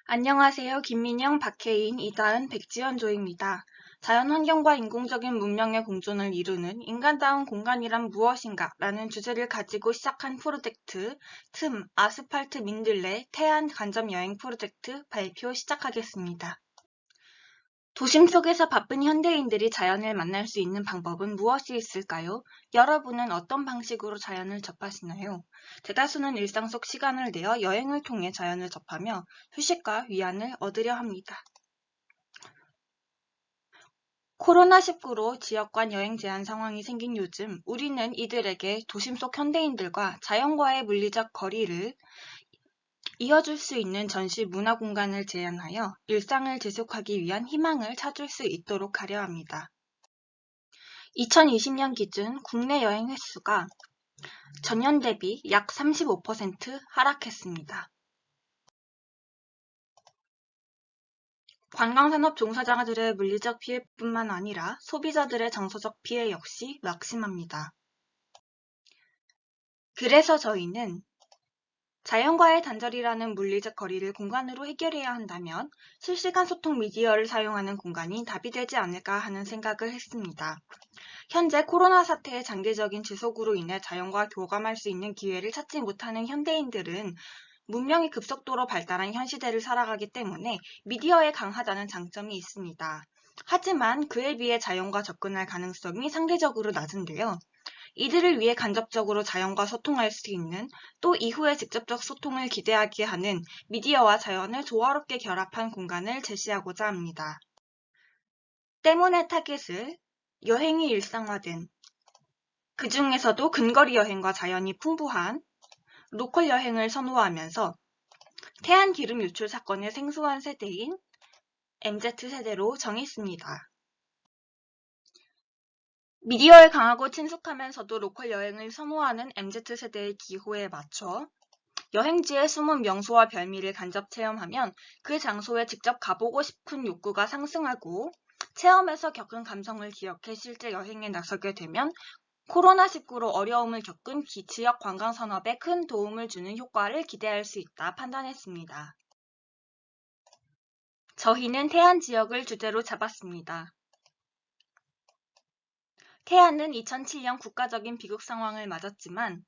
안녕하세요. 김민영, 박혜인, 이다은, 백지연 조입니다. 자연환경과 인공적인 문명의 공존을 이루는 인간다운 공간이란 무엇인가? 라는 주제를 가지고 시작한 프로젝트 틈, 아스팔트 민들레 태안 간접 여행 프로젝트 발표 시작하겠습니다. 도심 속에서 바쁜 현대인들이 자연을 만날 수 있는 방법은 무엇이 있을까요? 여러분은 어떤 방식으로 자연을 접하시나요? 대다수는 일상 속 시간을 내어 여행을 통해 자연을 접하며 휴식과 위안을 얻으려 합니다. 코로나19로 지역 간 여행 제한 상황이 생긴 요즘 우리는 이들에게 도심 속 현대인들과 자연과의 물리적 거리를 이어줄 수 있는 전시 문화 공간을 제안하여 일상을 지속하기 위한 희망을 찾을 수 있도록 하려 합니다. 2020년 기준 국내 여행 횟수가 전년 대비 약 35% 하락했습니다. 관광산업 종사자들의 물리적 피해뿐만 아니라 소비자들의 정서적 피해 역시 막심합니다. 그래서 저희는 자연과의 단절이라는 물리적 거리를 공간으로 해결해야 한다면 실시간 소통 미디어를 사용하는 공간이 답이 되지 않을까 하는 생각을 했습니다. 현재 코로나 사태의 장기적인 지속으로 인해 자연과 교감할 수 있는 기회를 찾지 못하는 현대인들은 문명이 급속도로 발달한 현 시대를 살아가기 때문에 미디어에 강하다는 장점이 있습니다. 하지만 그에 비해 자연과 접근할 가능성이 상대적으로 낮은데요. 이들을 위해 간접적으로 자연과 소통할 수 있는 또 이후에 직접적 소통을 기대하게 하는 미디어와 자연을 조화롭게 결합한 공간을 제시하고자 합니다. 때문에 타깃을 여행이 일상화된 그 중에서도 근거리 여행과 자연이 풍부한 로컬 여행을 선호하면서 태안 기름 유출 사건의 생소한 세대인 MZ세대로 정했습니다. 미디어에 강하고 친숙하면서도 로컬 여행을 선호하는 MZ세대의 기호에 맞춰 여행지의 숨은 명소와 별미를 간접 체험하면 그 장소에 직접 가보고 싶은 욕구가 상승하고 체험에서 겪은 감성을 기억해 실제 여행에 나서게 되면 코로나19로 어려움을 겪은 지역 관광산업에 큰 도움을 주는 효과를 기대할 수 있다 판단했습니다. 저희는 태안 지역을 주제로 잡았습니다. 태안은 2007년 국가적인 비극 상황을 맞았지만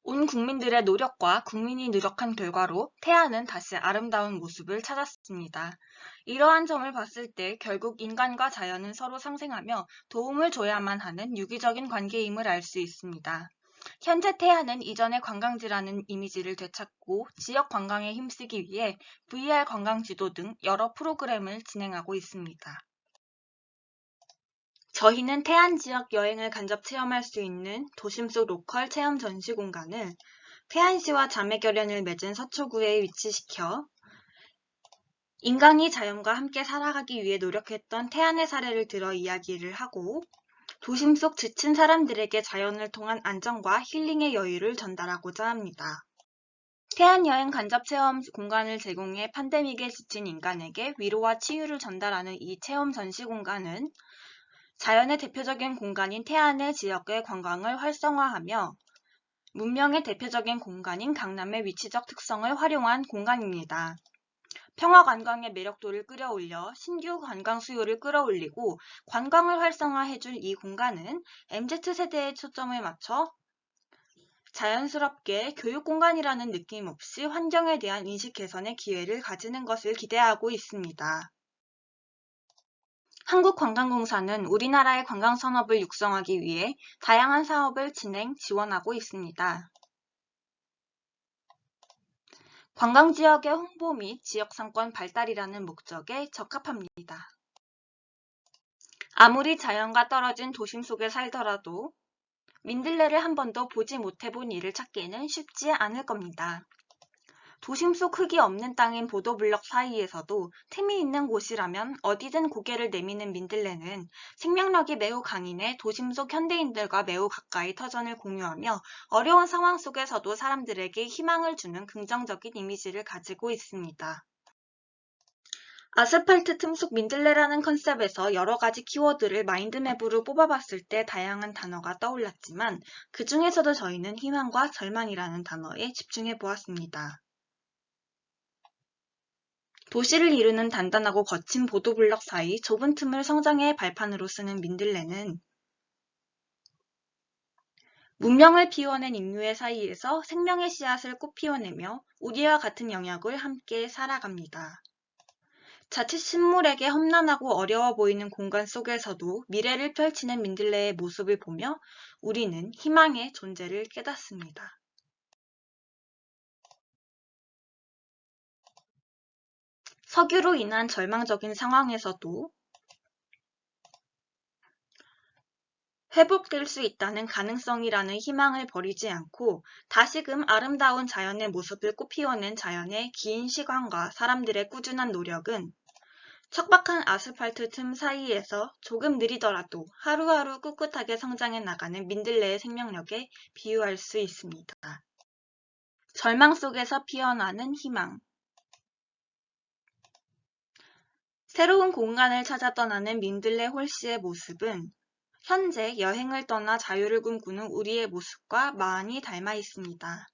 온 국민들의 노력과 국민이 노력한 결과로 태안은 다시 아름다운 모습을 찾았습니다. 이러한 점을 봤을 때 결국 인간과 자연은 서로 상생하며 도움을 줘야만 하는 유기적인 관계임을 알 수 있습니다. 현재 태안은 이전의 관광지라는 이미지를 되찾고 지역 관광에 힘쓰기 위해 VR 관광지도 등 여러 프로그램을 진행하고 있습니다. 저희는 태안 지역 여행을 간접 체험할 수 있는 도심 속 로컬 체험 전시 공간을 태안시와 자매결연을 맺은 서초구에 위치시켜 인간이 자연과 함께 살아가기 위해 노력했던 태안의 사례를 들어 이야기를 하고 도심 속 지친 사람들에게 자연을 통한 안정과 힐링의 여유를 전달하고자 합니다. 태안 여행 간접 체험 공간을 제공해 팬데믹에 지친 인간에게 위로와 치유를 전달하는 이 체험 전시 공간은 자연의 대표적인 공간인 태안의 지역의 관광을 활성화하며 문명의 대표적인 공간인 강남의 위치적 특성을 활용한 공간입니다. 평화관광의 매력도를 끌어올려 신규 관광 수요를 끌어올리고 관광을 활성화해줄 이 공간은 MZ세대에 초점을 맞춰 자연스럽게 교육공간이라는 느낌 없이 환경에 대한 인식 개선의 기회를 가지는 것을 기대하고 있습니다. 한국관광공사는 우리나라의 관광산업을 육성하기 위해 다양한 사업을 진행, 지원하고 있습니다. 관광지역의 홍보 및 지역상권 발달이라는 목적에 적합합니다. 아무리 자연과 떨어진 도심 속에 살더라도 민들레를 한 번도 보지 못해본 이를 찾기는 쉽지 않을 겁니다. 도심 속 흙이 없는 땅인 보도블럭 사이에서도 틈이 있는 곳이라면 어디든 고개를 내미는 민들레는 생명력이 매우 강인해 도심 속 현대인들과 매우 가까이 터전을 공유하며 어려운 상황 속에서도 사람들에게 희망을 주는 긍정적인 이미지를 가지고 있습니다. 아스팔트 틈 속 민들레라는 컨셉에서 여러 가지 키워드를 마인드맵으로 뽑아봤을 때 다양한 단어가 떠올랐지만 그 중에서도 저희는 희망과 절망이라는 단어에 집중해 보았습니다. 도시를 이루는 단단하고 거친 보도블럭 사이 좁은 틈을 성장의 발판으로 쓰는 민들레는 문명을 피워낸 인류의 사이에서 생명의 씨앗을 꽃 피워내며 우리와 같은 영역을 함께 살아갑니다. 자칫 식물에게 험난하고 어려워 보이는 공간 속에서도 미래를 펼치는 민들레의 모습을 보며 우리는 희망의 존재를 깨닫습니다. 석유로 인한 절망적인 상황에서도 회복될 수 있다는 가능성이라는 희망을 버리지 않고 다시금 아름다운 자연의 모습을 꽃피워낸 자연의 긴 시간과 사람들의 꾸준한 노력은 척박한 아스팔트 틈 사이에서 조금 느리더라도 하루하루 꿋꿋하게 성장해 나가는 민들레의 생명력에 비유할 수 있습니다. 절망 속에서 피어나는 희망. 새로운 공간을 찾아 떠나는 민들레 홀씨의 모습은 현재 여행을 떠나 자유를 꿈꾸는 우리의 모습과 많이 닮아 있습니다.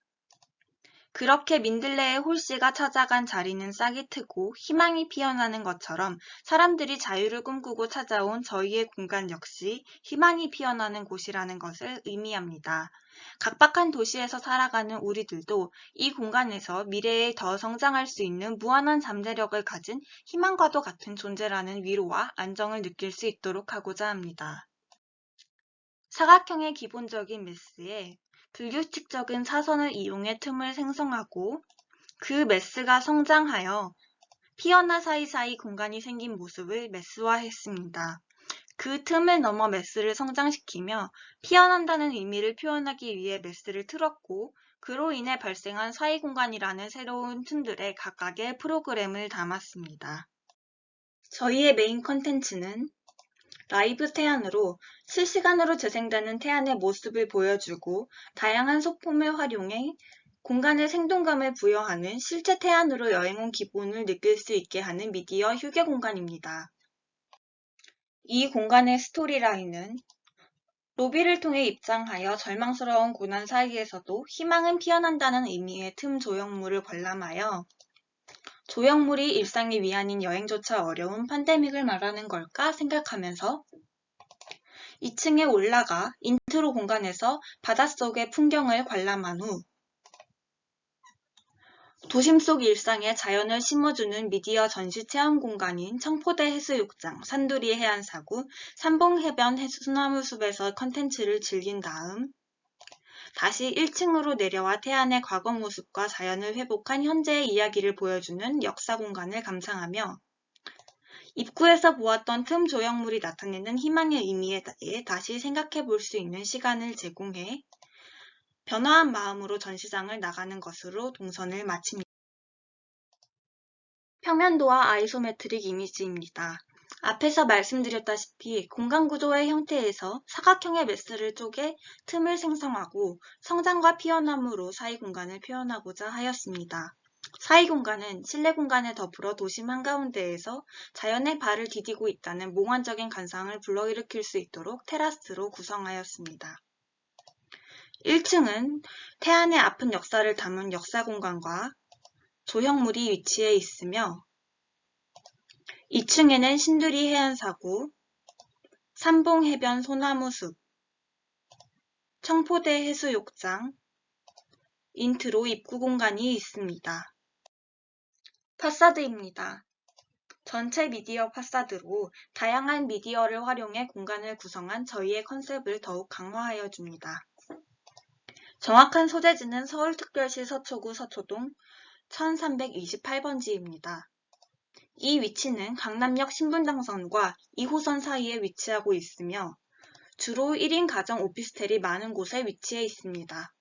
그렇게 민들레의 홀씨가 찾아간 자리는 싹이 트고 희망이 피어나는 것처럼 사람들이 자유를 꿈꾸고 찾아온 저희의 공간 역시 희망이 피어나는 곳이라는 것을 의미합니다. 각박한 도시에서 살아가는 우리들도 이 공간에서 미래에 더 성장할 수 있는 무한한 잠재력을 가진 희망과도 같은 존재라는 위로와 안정을 느낄 수 있도록 하고자 합니다. 사각형의 기본적인 메스에 불규칙적인 사선을 이용해 틈을 생성하고 그 메스가 성장하여 피어나 사이사이 공간이 생긴 모습을 메스화했습니다. 그 틈을 넘어 메스를 성장시키며 피어난다는 의미를 표현하기 위해 메스를 틀었고 그로 인해 발생한 사이 공간이라는 새로운 틈들에 각각의 프로그램을 담았습니다. 저희의 메인 컨텐츠는 라이브 태안으로 실시간으로 재생되는 태안의 모습을 보여주고 다양한 소품을 활용해 공간에 생동감을 부여하는 실제 태안으로 여행 온 기분을 느낄 수 있게 하는 미디어 휴게 공간입니다. 이 공간의 스토리라인은 로비를 통해 입장하여 절망스러운 고난 사이에서도 희망은 피어난다는 의미의 틈 조형물을 관람하여 조형물이 일상의 위안인 여행조차 어려운 팬데믹을 말하는 걸까 생각하면서 2층에 올라가 인트로 공간에서 바닷속의 풍경을 관람한 후 도심 속 일상에 자연을 심어주는 미디어 전시 체험 공간인 청포대 해수욕장, 산두리 해안사구, 삼봉해변 소나무숲에서 컨텐츠를 즐긴 다음 다시 1층으로 내려와 태안의 과거 모습과 자연을 회복한 현재의 이야기를 보여주는 역사 공간을 감상하며 입구에서 보았던 틈 조형물이 나타내는 희망의 의미에 대해 다시 생각해 볼 수 있는 시간을 제공해 변화한 마음으로 전시장을 나가는 것으로 동선을 마칩니다. 평면도와 아이소메트릭 이미지입니다. 앞에서 말씀드렸다시피 공간 구조의 형태에서 사각형의 메스를 쪼개 틈을 생성하고 성장과 피어남으로 사이 공간을 표현하고자 하였습니다. 사이 공간은 실내 공간에 더불어 도심 한가운데에서 자연의 발을 디디고 있다는 몽환적인 감상을 불러일으킬 수 있도록 테라스로 구성하였습니다. 1층은 태안의 아픈 역사를 담은 역사 공간과 조형물이 위치해 있으며 2층에는 신두리 해안사구, 삼봉해변 소나무숲, 청포대 해수욕장, 인트로 입구 공간이 있습니다. 파사드입니다. 전체 미디어 파사드로 다양한 미디어를 활용해 공간을 구성한 저희의 컨셉을 더욱 강화하여 줍니다. 정확한 소재지는 서울특별시 서초구 서초동 1328번지입니다. 이 위치는 강남역 신분당선과 2호선 사이에 위치하고 있으며 주로 1인 가정 오피스텔이 많은 곳에 위치해 있습니다.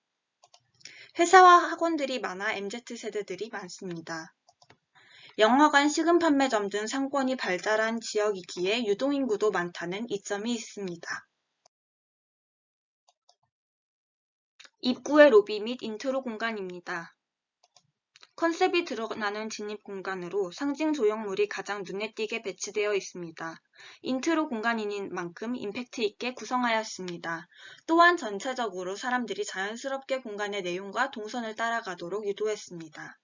회사와 학원들이 많아 MZ세대들이 많습니다. 영화관, 식음 판매점 등 상권이 발달한 지역이기에 유동인구도 많다는 이점이 있습니다. 입구의 로비 및 인트로 공간입니다. 컨셉이 드러나는 진입 공간으로 상징 조형물이 가장 눈에 띄게 배치되어 있습니다. 인트로 공간인 만큼 임팩트 있게 구성하였습니다. 또한 전체적으로 사람들이 자연스럽게 공간의 내용과 동선을 따라가도록 유도했습니다.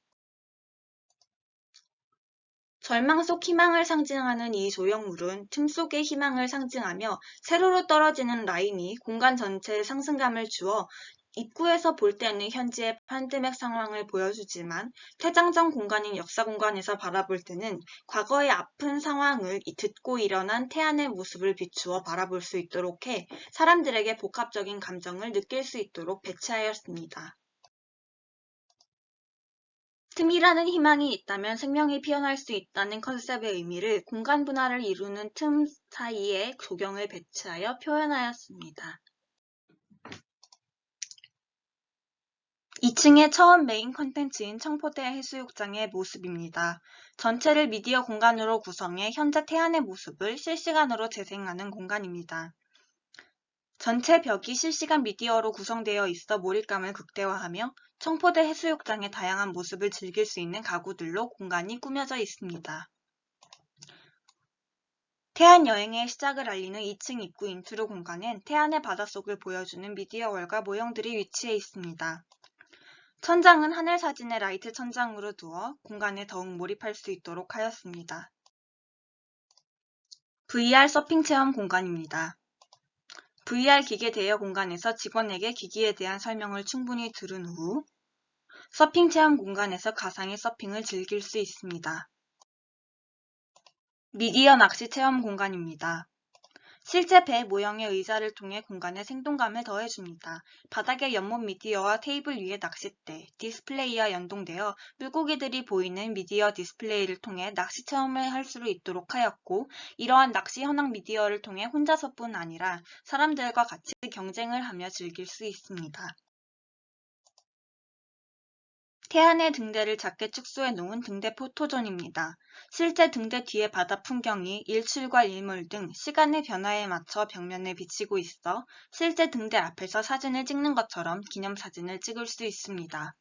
절망 속 희망을 상징하는 이 조형물은 틈 속의 희망을 상징하며 세로로 떨어지는 라인이 공간 전체에 상승감을 주어 입구에서 볼 때는 현재의 팬데믹 상황을 보여주지만 퇴장 전 공간인 역사 공간에서 바라볼 때는 과거의 아픈 상황을 듣고 일어난 태안의 모습을 비추어 바라볼 수 있도록 해 사람들에게 복합적인 감정을 느낄 수 있도록 배치하였습니다. 틈이라는 희망이 있다면 생명이 피어날 수 있다는 컨셉의 의미를 공간 분할을 이루는 틈 사이에 조경을 배치하여 표현하였습니다. 2층의 처음 메인 콘텐츠인 청포대 해수욕장의 모습입니다. 전체를 미디어 공간으로 구성해 현재 태안의 모습을 실시간으로 재생하는 공간입니다. 전체 벽이 실시간 미디어로 구성되어 있어 몰입감을 극대화하며 청포대 해수욕장의 다양한 모습을 즐길 수 있는 가구들로 공간이 꾸며져 있습니다. 태안 여행의 시작을 알리는 2층 입구 인트로 공간엔 태안의 바닷속을 보여주는 미디어월과 모형들이 위치해 있습니다. 천장은 하늘 사진의 라이트 천장으로 두어 공간에 더욱 몰입할 수 있도록 하였습니다. VR 서핑 체험 공간입니다. VR 기계 대여 공간에서 직원에게 기기에 대한 설명을 충분히 들은 후 서핑 체험 공간에서 가상의 서핑을 즐길 수 있습니다. 미디어 낚시 체험 공간입니다. 실제 배 모형의 의자를 통해 공간에 생동감을 더해줍니다. 바닥에 연못 미디어와 테이블 위에 낚싯대, 디스플레이와 연동되어 물고기들이 보이는 미디어 디스플레이를 통해 낚시 체험을 할 수 있도록 하였고, 이러한 낚시 현황 미디어를 통해 혼자서뿐 아니라 사람들과 같이 경쟁을 하며 즐길 수 있습니다. 태안의 등대를 작게 축소해 놓은 등대 포토존입니다. 실제 등대 뒤의 바다 풍경이 일출과 일몰 등 시간의 변화에 맞춰 벽면에 비치고 있어 실제 등대 앞에서 사진을 찍는 것처럼 기념사진을 찍을 수 있습니다.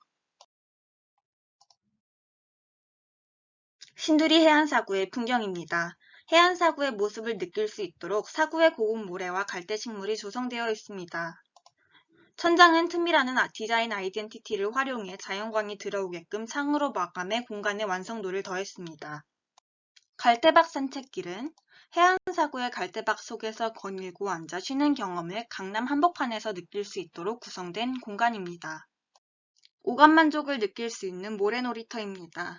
신두리 해안사구의 풍경입니다. 해안사구의 모습을 느낄 수 있도록 사구의 고급 모래와 갈대식물이 조성되어 있습니다. 천장은 틈이라는 디자인 아이덴티티를 활용해 자연광이 들어오게끔 창으로 마감해 공간의 완성도를 더했습니다. 갈대박 산책길은 해안사구의 갈대박 속에서 거닐고 앉아 쉬는 경험을 강남 한복판에서 느낄 수 있도록 구성된 공간입니다. 오감만족을 느낄 수 있는 모래놀이터입니다.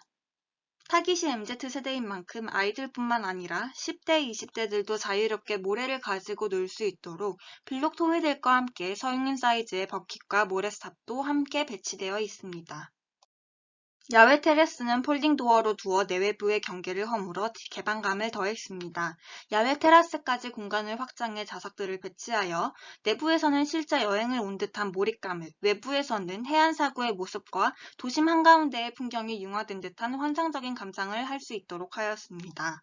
타깃이 MZ세대인 만큼 아이들뿐만 아니라 10대, 20대들도 자유롭게 모래를 가지고 놀 수 있도록 블록 토미들과 함께 성인 사이즈의 버킷과 모래삽도 함께 배치되어 있습니다. 야외 테라스는 폴딩 도어로 두어 내외부의 경계를 허물어 개방감을 더했습니다. 야외 테라스까지 공간을 확장해 좌석들을 배치하여 내부에서는 실제 여행을 온 듯한 몰입감을, 외부에서는 해안사구의 모습과 도심 한가운데의 풍경이 융화된 듯한 환상적인 감상을 할 수 있도록 하였습니다.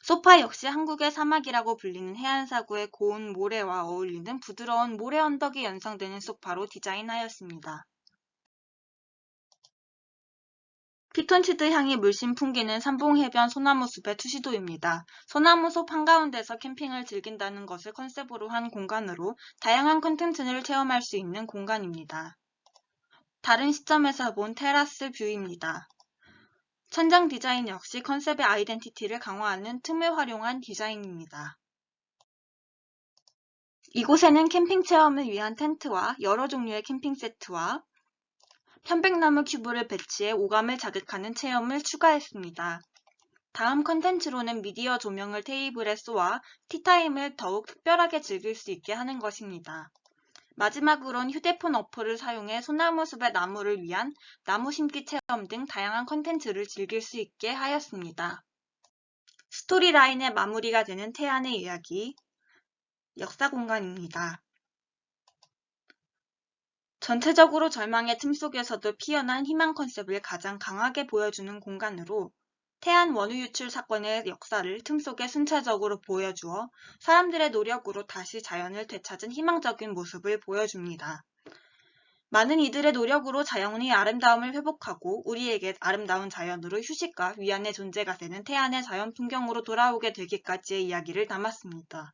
소파 역시 한국의 사막이라고 불리는 해안사구의 고운 모래와 어울리는 부드러운 모래 언덕이 연상되는 소파로 디자인하였습니다. 피톤치드 향이 물씬 풍기는 삼봉해변 소나무숲의 투시도입니다. 소나무숲 한가운데서 캠핑을 즐긴다는 것을 컨셉으로 한 공간으로 다양한 콘텐츠를 체험할 수 있는 공간입니다. 다른 시점에서 본 테라스 뷰입니다. 천장 디자인 역시 컨셉의 아이덴티티를 강화하는 틈을 활용한 디자인입니다. 이곳에는 캠핑 체험을 위한 텐트와 여러 종류의 캠핑 세트와 편백나무 큐브를 배치해 오감을 자극하는 체험을 추가했습니다. 다음 컨텐츠로는 미디어 조명을 테이블에 쏘아 티타임을 더욱 특별하게 즐길 수 있게 하는 것입니다. 마지막으론 휴대폰 어플을 사용해 소나무숲의 나무를 위한 나무 심기 체험 등 다양한 컨텐츠를 즐길 수 있게 하였습니다. 스토리라인의 마무리가 되는 태안의 이야기, 역사 공간입니다. 전체적으로 절망의 틈 속에서도 피어난 희망 컨셉을 가장 강하게 보여주는 공간으로 태안 원유 유출 사건의 역사를 틈 속에 순차적으로 보여주어 사람들의 노력으로 다시 자연을 되찾은 희망적인 모습을 보여줍니다. 많은 이들의 노력으로 자연의 아름다움을 회복하고 우리에게 아름다운 자연으로 휴식과 위안의 존재가 되는 태안의 자연 풍경으로 돌아오게 되기까지의 이야기를 담았습니다.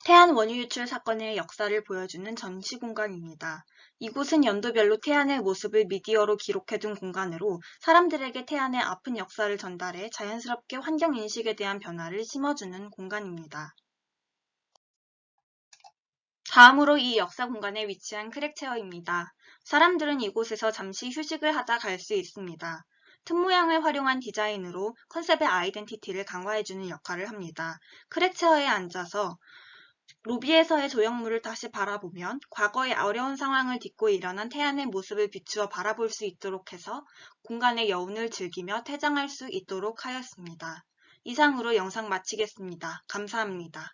태안 원유 유출 사건의 역사를 보여주는 전시 공간입니다. 이곳은 연도별로 태안의 모습을 미디어로 기록해둔 공간으로 사람들에게 태안의 아픈 역사를 전달해 자연스럽게 환경인식에 대한 변화를 심어주는 공간입니다. 다음으로 이 역사 공간에 위치한 크랙체어입니다. 사람들은 이곳에서 잠시 휴식을 하다 갈 수 있습니다. 틈 모양을 활용한 디자인으로 컨셉의 아이덴티티를 강화해주는 역할을 합니다. 크랙체어에 앉아서 로비에서의 조형물을 다시 바라보면 과거의 어려운 상황을 딛고 일어난 태안의 모습을 비추어 바라볼 수 있도록 해서 공간의 여운을 즐기며 퇴장할 수 있도록 하였습니다. 이상으로 영상 마치겠습니다. 감사합니다.